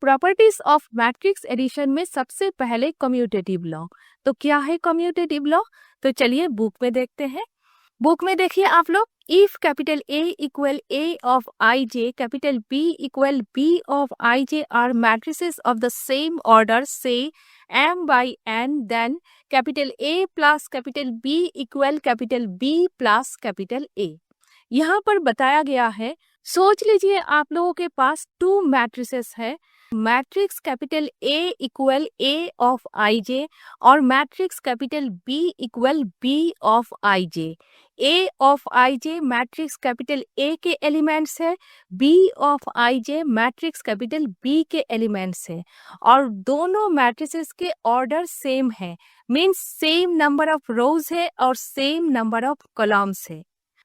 Properties of matrix addition में सबसे पहले कम्यूटेटिव लॉ। तो क्या है कम्यूटेटिव लॉ? तो चलिए बुक में देखते हैं। बुक में देखिए आप लोग, if capital A equal A of I j, capital B equal B of I j are matrices of the same order से m by n, then capital A plus capital B equal capital B plus capital A. यहाँ पर बताया गया है, सोच लीजिए आप लोगों के पास टू मैट्रिसेस है, matrix capital A equal A of I j और matrix capital B equal B of I j. A of I J matrix capital A के एलिमेंट्स है, b of I J matrix capital B के elements है और दोनों matrices के order same है, means same number of rows है और सेम नंबर ऑफ कॉलम्स है।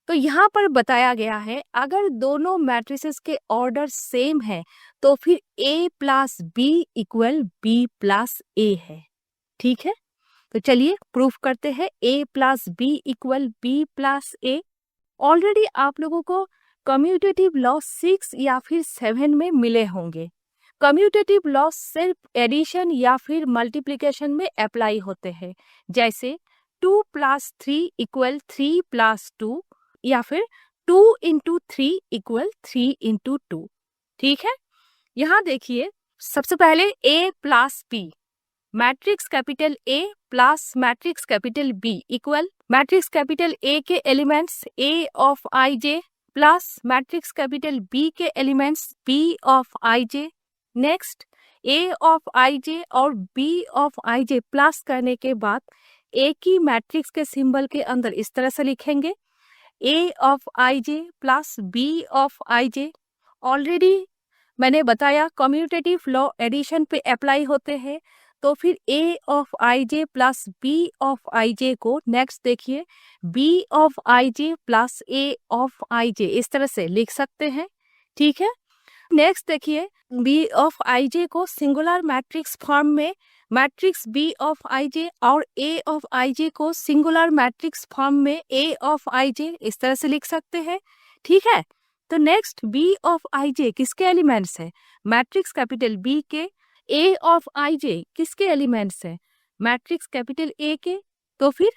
तो यहाँ पर बताया गया है, अगर दोनों मैट्रिसेस के ऑर्डर सेम है तो फिर a plus b equal b plus a है। ठीक है, तो चलिए प्रूफ करते हैं। a plus b equal b plus a. Already आप लोगों को कम्यूटेटिव लॉ 6 या फिर 7 में मिले होंगे। कम्यूटेटिव लॉ सिर्फ एडिशन या फिर मल्टीप्लिकेशन में अप्लाई होते हैं, जैसे 2 प्लस 3 इक्वल 3 प्लस 2 या फिर 2 इंटू 3 इक्वल 3 इंटू 2। ठीक है, यहाँ देखिए सबसे पहले a plus b, matrix capital A plus matrix capital B equal matrix capital A के elements A of I j plus matrix capital B के elements B of I j. Next A of I j और B of I j plus करने के बाद एक ही matrix के symbol के अंदर इस तरह से लिखेंगे, A of I j plus B of I j. Already मैंने बताया कम्यूटेटिव लॉ एडिशन पे अप्लाई होते हैं, तो फिर A of I j plus B of I j को नेक्स्ट देखिए B of I j plus A of I j इस तरह से लिख सकते हैं। ठीक है, नेक्स्ट देखिए B ऑफ आई जे को सिंगुलर मैट्रिक्स फॉर्म में matrix B of I j और A ऑफ आई जे को सिंगुलर मैट्रिक्स फॉर्म में A ऑफ आई जे इस तरह से लिख सकते हैं। ठीक है, तो नेक्स्ट B ऑफ आई जे किसके एलिमेंट्स है? मैट्रिक्स कैपिटल B के। A ऑफ आई जे किसके एलिमेंट्स है? मैट्रिक्स कैपिटल A के। तो फिर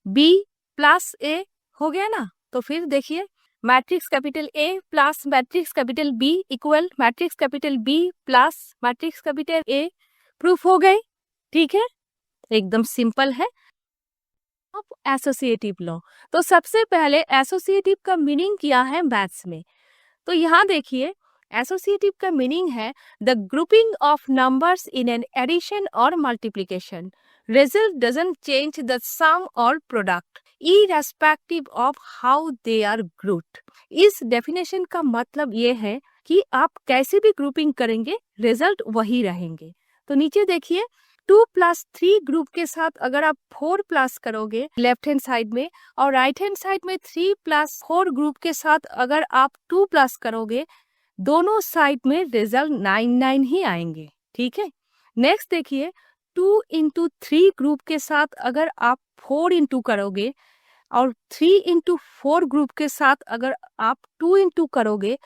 B प्लस A हो गया ना। तो फिर देखिए matrix capital A plus matrix capital B equal matrix capital B plus matrix capital A। Proof हो गई। ठीक है, एकदम सिंपल है। अब एसोसिएटिव लॉ, तो सबसे पहले एसोसिएटिव का मीनिंग क्या है मैथ्स में? तो यहाँ देखिए एसोसिएटिव का मीनिंग है the grouping of numbers in an addition और multiplication. Result doesn't change the sum और product irrespective of how they are grouped. इस डेफिनेशन का मतलब ये है कि आप कैसे भी ग्रुपिंग करेंगे रिजल्ट वही रहेंगे। तो नीचे देखिए 2 प्लस 3 ग्रुप के साथ अगर आप 4 प्लस करोगे लेफ्ट हैंड साइड में और राइट हैंड साइड में 3 प्लस 4 ग्रुप के साथ अगर आप 2 प्लस करोगे, दोनों साइड में रिजल्ट 9 ही आएंगे। ठीक है, नेक्स्ट देखिए 2 इंटू 3 ग्रुप के साथ अगर आप 4 इंटू करोगे और 3 इंटू 4 ग्रुप के साथ अगर आप 2 इंटू करोगे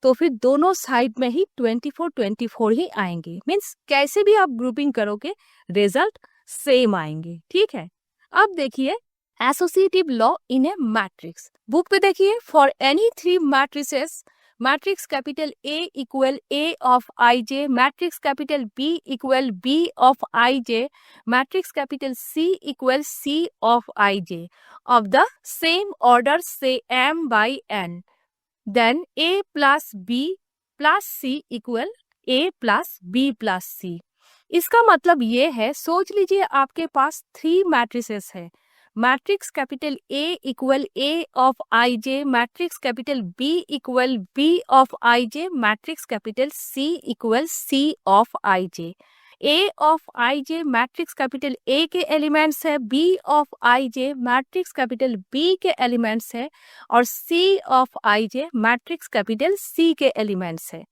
तो फिर दोनों साइड में ही 24 ही आएंगे। मीन्स कैसे भी आप ग्रुपिंग करोगे रिजल्ट सेम आएंगे। ठीक है, अब देखिए associative law in a matrix. Book पे देखिए for any 3 matrices matrix capital A equal A of I J, matrix capital B equal B of I J, matrix capital C equal C of I j of the same order से m by n, then A plus B plus C equal A plus B plus C। इसका मतलब ये है, सोच लीजिए आपके पास 3 matrices है, matrix capital A equal A of I J, matrix capital B equal B of I J, matrix capital C equal C of I j. A of I J matrix capital A के elements है, B of I J matrix capital B के elements है और C of I J matrix capital C के elements है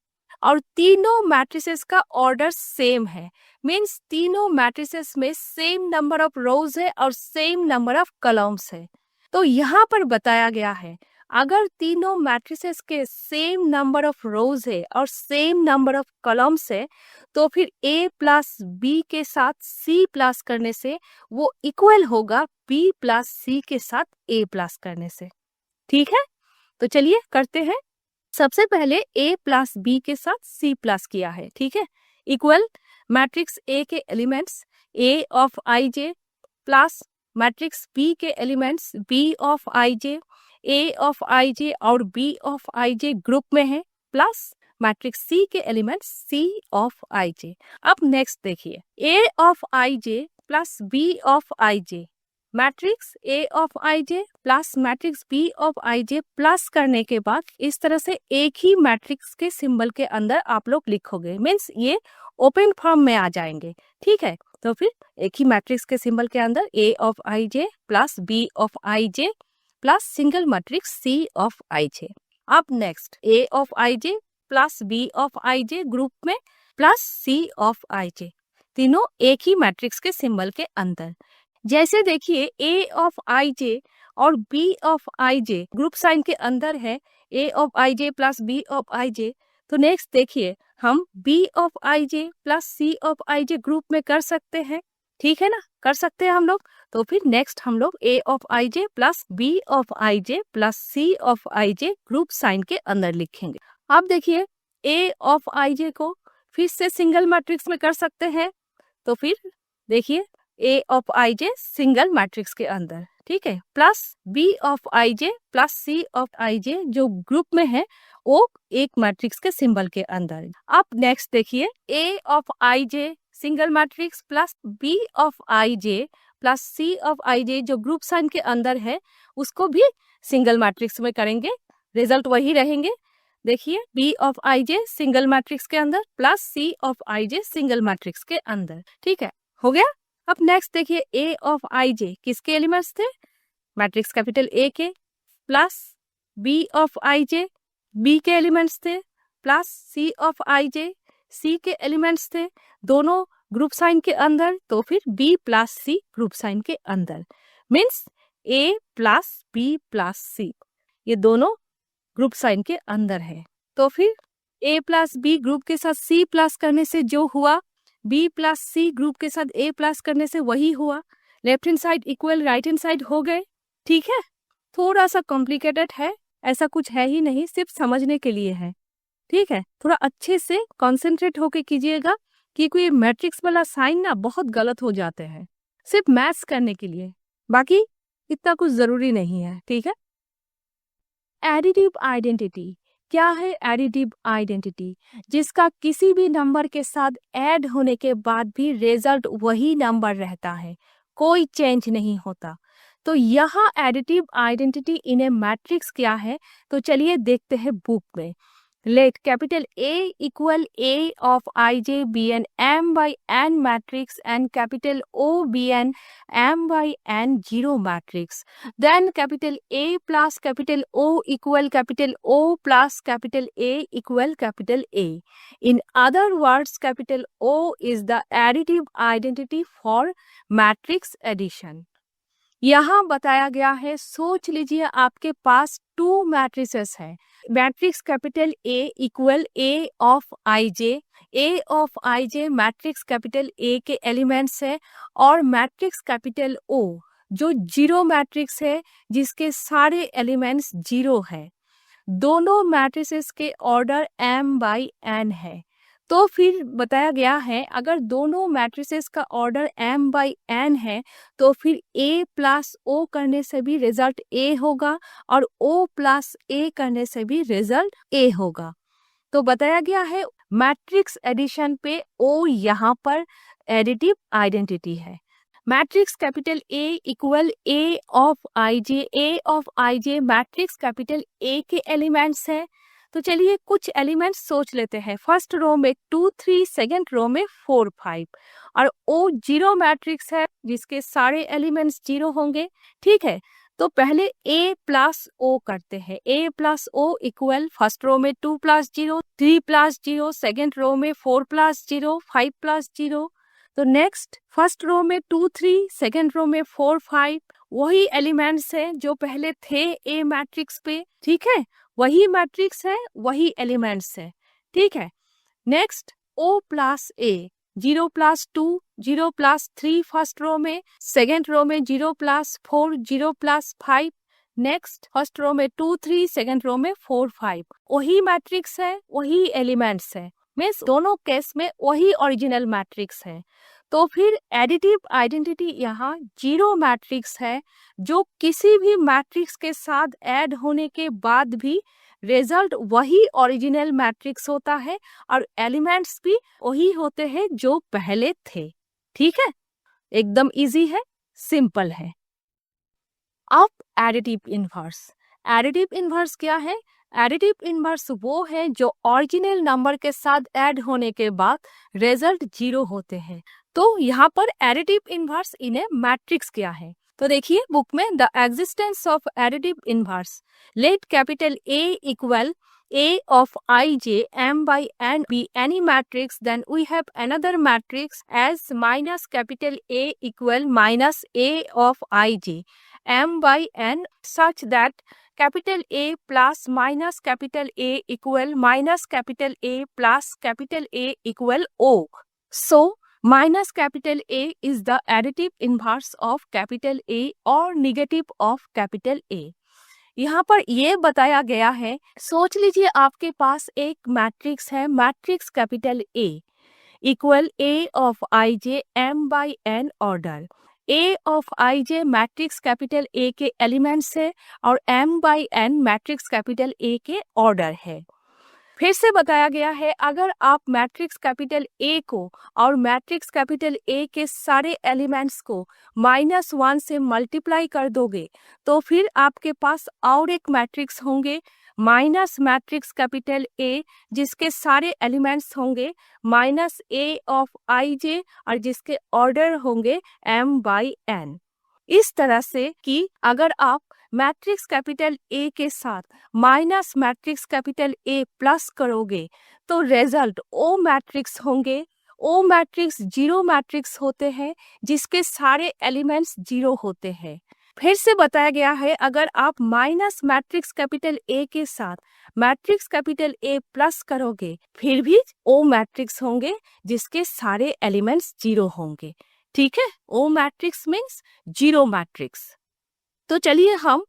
और तीनों matrices का ऑर्डर सेम है। मीन्स तीनों मैट्रिसेस में सेम नंबर ऑफ रोज है और सेम नंबर ऑफ कॉलम्स है। तो यहाँ पर बताया गया है अगर तीनों मैट्रिसेस के सेम नंबर ऑफ रोज है और सेम नंबर ऑफ कॉलम्स है तो फिर A प्लस बी के साथ C प्लस करने से वो इक्वल होगा B प्लस C के साथ A प्लस करने से। ठीक है, तो चलिए करते हैं। सबसे पहले A प्लस बी के साथ C प्लस किया है, ठीक है, इक्वल मैट्रिक्स A के elements A of I j plus matrix B के elements B of I j, A of I j और B of I j group में है, प्लस मैट्रिक्स C के elements C of I j. अब next देखिए, A of I j plus B of I J, matrix A of I j plus matrix B of I j plus करने के बाद इस तरह से एक ही मैट्रिक्स के सिंबल के अंदर आप लोग लिखोगे, मीन्स ये ओपन फॉर्म में आ जाएंगे। ठीक है, तो फिर एक ही मैट्रिक्स के सिंबल के अंदर A of I j plus B of I j plus single matrix C of I j. अब next A of I j plus B of I j group में plus C of I j, तीनों एक ही matrix के symbol के अंदर। जैसे देखिए A of I j और B of I j group sign के अंदर है, A of I j plus B of I j, तो नेक्स्ट देखिए हम B of I j plus C of I j group में कर सकते हैं। ठीक है ना, कर सकते हैं हम लोग। तो फिर नेक्स्ट हम लोग A of I j plus B of I j plus C of I j group sign के अंदर लिखेंगे। अब देखिए A ऑफ आई जे को फिर से सिंगल मैट्रिक्स में कर सकते हैं, तो फिर देखिए A of I j single matrix के अंदर, ठीक है, plus B of I j plus C of I j जो ग्रुप में है वो एक मैट्रिक्स के सिंबल के अंदर। अब नेक्स्ट देखिए A of I j single matrix plus B of I j plus C of I j जो ग्रुप साइन के अंदर है उसको भी सिंगल मैट्रिक्स में करेंगे, रिजल्ट वही रहेंगे। देखिए B of I j single matrix के अंदर plus C of I j single matrix के अंदर। ठीक है, हो गया। अब नेक्स्ट देखिए A ऑफ आई जे किसके एलिमेंट्स थे, मैट्रिक्स कैपिटल A के, plus B of I j B के एलिमेंट्स थे, plus C of I j C के एलिमेंट्स थे, दोनों ग्रुप साइन के अंदर, तो फिर B plus C group sign के अंदर, means A plus B plus C ये दोनों ग्रुप साइन के अंदर है। तो फिर A प्लस B ग्रुप के साथ C प्लस करने से जो हुआ, B प्लस C ग्रुप के साथ A प्लस करने से वही हुआ, left hand side equal right hand side हो गए। ठीक है, थोड़ा सा कॉम्प्लिकेटेड है, ऐसा कुछ है ही नहीं, सिर्फ समझने के लिए है। ठीक है, थोड़ा अच्छे से कॉन्सेंट्रेट होके कीजिएगा क्योंकि मैट्रिक्स वाला साइन ना बहुत गलत हो जाते हैं, सिर्फ मैथ्स करने के लिए, बाकी इतना कुछ जरूरी नहीं है। ठीक है, एडिटिव आइडेंटिटी क्या है? एडिटिव आइडेंटिटी जिसका किसी भी नंबर के साथ ऐड होने के बाद भी रिजल्ट वही नंबर रहता है, कोई चेंज नहीं होता। तो यहाँ additive identity in a matrix क्या है, तो चलिए देखते हैं बुक में। Let capital A equal A of I j be an M by N matrix and capital O be an M by N zero matrix. Then capital A plus capital O equal capital O plus capital A equal capital A. In other words, capital O is the additive identity for matrix addition. यहाँ बताया गया है, सोच लीजिए आपके पास two matrices है, matrix capital A equal A of I j, A of I J matrix capital A के elements है, और मैट्रिक्स कैपिटल O जो जीरो मैट्रिक्स है जिसके सारे एलिमेंट्स जीरो है। दोनों मैट्रिसेस के ऑर्डर M by N है। तो फिर बताया गया है अगर दोनों मैट्रिसेस का ऑर्डर M by N है तो फिर A प्लस O करने से भी रिजल्ट A होगा और O प्लस A करने से भी रिजल्ट A होगा। तो बताया गया है मैट्रिक्स एडिशन पे O यहाँ पर एडिटिव आइडेंटिटी है। Matrix capital A equal A of I j, A of I J matrix capital A के एलिमेंट्स है। तो चलिए कुछ एलिमेंट्स सोच लेते हैं। फर्स्ट रो में 2 3, सेकेंड रो में 4 5, और O जीरो मैट्रिक्स है जिसके सारे एलिमेंट्स जीरो होंगे। ठीक है, तो पहले A प्लस O करते हैं। A plus O equal first row में 2 प्लस 0, 3 प्लस 0, सेकेंड रो में 4 प्लस 0, 5 प्लस 0, तो नेक्स्ट फर्स्ट रो में 2 3, सेकेंड रो में 4 5, वही एलिमेंट्स हैं जो पहले थे ए मैट्रिक्स पे, ठीक है, वही मैट्रिक्स है, वही एलिमेंट्स है, ठीक है। Next O plus A, 0 plus 2, 0 plus 3 first row में, सेकेंड रो में 0 plus 4, 0 plus 5, next first row में 2 3, सेकेंड रो में 4 5, वही मैट्रिक्स है, वही एलिमेंट्स है, मीन्स दोनों केस में वही ओरिजिनल मैट्रिक्स है। तो फिर एडिटिव आइडेंटिटी यहाँ 0 मैट्रिक्स है, जो किसी भी मैट्रिक्स के साथ ऐड होने के बाद भी रिजल्ट वही ओरिजिनल मैट्रिक्स होता है और एलिमेंट्स भी वही होते हैं जो पहले थे, ठीक है। एकदम इजी है, सिंपल है। अब एडिटिव इनवर्स। एडिटिव इनवर्स क्या है? एडिटिव इनवर्स वो है जो ओरिजिनल नंबर के साथ ऐड होने के बाद रिजल्ट 0 होते हैं। तो यहाँ पर additive inverse in a matrix क्या है? तो देखिए बुक में the existence of additive inverse, let capital A equal A of ij m by n be any matrix, then we have another matrix as minus capital A equal minus A of ij m by n such that capital A plus minus capital A equal minus capital A plus capital A equal O. So minus capital A is the additive inverse of capital A or negative of capital A. यहाँ पर ये बताया गया है, सोच लीजिए आपके पास एक मैट्रिक्स है, matrix capital A equal A of I J M by N order. A of I J matrix capital A के एलिमेंट्स है और M by N matrix capital A के ऑर्डर है। फिर से बताया गया है, अगर आप मैट्रिक्स कैपिटल ए को और मैट्रिक्स कैपिटल ए के सारे एलिमेंट्स को -1 से मल्टीप्लाई कर दोगे तो फिर आपके पास और एक मैट्रिक्स होंगे माइनस मैट्रिक्स कैपिटल ए, जिसके सारे एलिमेंट्स होंगे minus A of I j और जिसके ऑर्डर होंगे एम बाई एन। इस तरह से कि अगर आप मैट्रिक्स कैपिटल ए के साथ minus matrix capital A plus करोगे तो रिजल्ट ओ मैट्रिक्स होंगे। ओ मैट्रिक्स 0 मैट्रिक्स होते हैं जिसके सारे एलिमेंट्स 0 होते हैं। फिर से बताया गया है, अगर आप माइनस मैट्रिक्स कैपिटल ए के साथ मैट्रिक्स कैपिटल ए प्लस करोगे फिर भी ओ मैट्रिक्स होंगे जिसके सारे एलिमेंट्स 0 होंगे, ठीक है। ओ मैट्रिक्स मीन्स 0 मैट्रिक्स। तो चलिए हम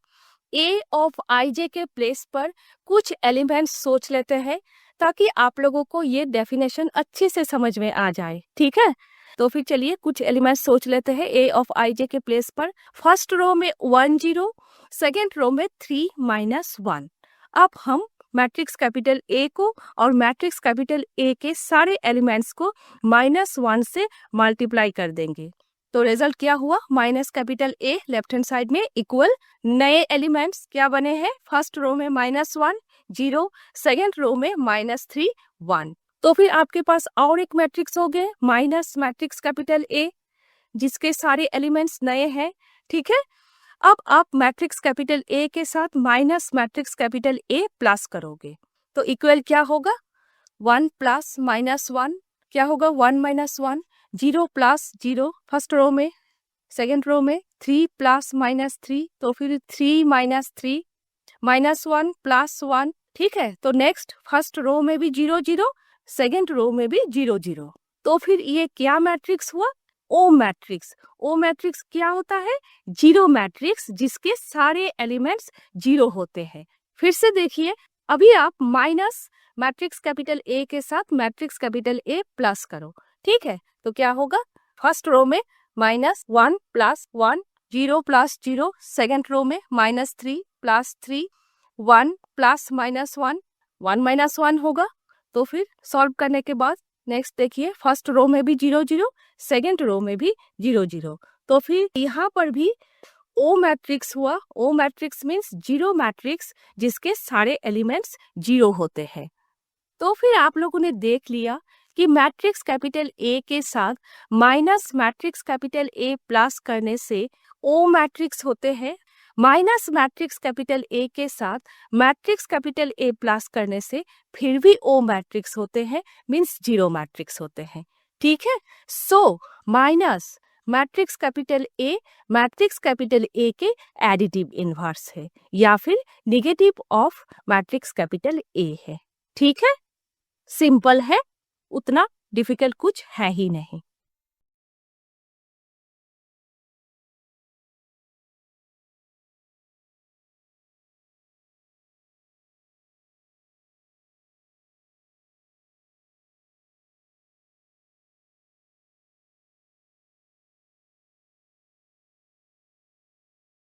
ए ऑफ आई जे के प्लेस पर कुछ एलिमेंट्स सोच लेते हैं ताकि आप लोगों को ये डेफिनेशन अच्छे से समझ में आ जाए, ठीक है। तो फिर चलिए कुछ एलिमेंट्स सोच लेते हैं ए ऑफ आई जे के प्लेस पर। फर्स्ट रो में 1 0, सेकेंड रो में 3 -1। अब हम मैट्रिक्स कैपिटल ए को और मैट्रिक्स कैपिटल ए के सारे एलिमेंट्स को -1 से मल्टीप्लाई कर देंगे तो रिजल्ट क्या हुआ, minus capital A left hand side में इक्वल नए एलिमेंट्स क्या बने हैं, फर्स्ट रो में -1 0, सेकेंड रो में -3 1। तो फिर आपके पास और एक मैट्रिक्स हो गए माइनस मैट्रिक्स कैपिटल ए जिसके सारे एलिमेंट्स नए हैं, ठीक है। अब आप मैट्रिक्स कैपिटल ए के साथ minus matrix capital A plus करोगे तो इक्वल क्या होगा, 1 प्लस -1 क्या होगा, 1 -1, 0 प्लस 0 फर्स्ट रो में, सेकेंड रो में 3 प्लस -3 तो फिर 3 -3 -1 प्लस 1, ठीक है। तो नेक्स्ट फर्स्ट रो में भी 0 0, सेकेंड रो में भी 0 0। तो फिर ये क्या मैट्रिक्स हुआ, ओ मैट्रिक्स। ओ मैट्रिक्स क्या होता है, 0 मैट्रिक्स जिसके सारे एलिमेंट्स 0 होते हैं। फिर से देखिए, अभी आप माइनस मैट्रिक्स कैपिटल ए के साथ मैट्रिक्स कैपिटल ए प्लस करो, ठीक है। तो क्या होगा, फर्स्ट रो में -1 प्लस 1, 0 प्लस 0, सेकेंड रो में -3 प्लस 3, 1 प्लस -1, 1 -1 होगा। तो फिर सॉल्व करने के बाद नेक्स्ट देखिए, फर्स्ट रो में भी 0 0, सेकेंड रो में भी 0 0। तो फिर यहाँ पर भी ओ मैट्रिक्स हुआ। ओ मैट्रिक्स मीन्स 0 मैट्रिक्स जिसके सारे एलिमेंट्स 0 होते हैं। तो फिर आप लोगों ने देख लिया कि मैट्रिक्स कैपिटल ए के साथ minus matrix capital A plus करने से ओ मैट्रिक्स होते हैं, माइनस मैट्रिक्स कैपिटल ए के साथ मैट्रिक्स कैपिटल ए प्लस करने से फिर भी ओ मैट्रिक्स होते हैं, मीन्स 0 मैट्रिक्स होते हैं, ठीक है। So minus matrix capital A के एडिटिव इनवर्स है या फिर नेगेटिव ऑफ मैट्रिक्स कैपिटल ए है। ठीक है, सिंपल है, उतना डिफिकल्ट कुछ है ही नहीं।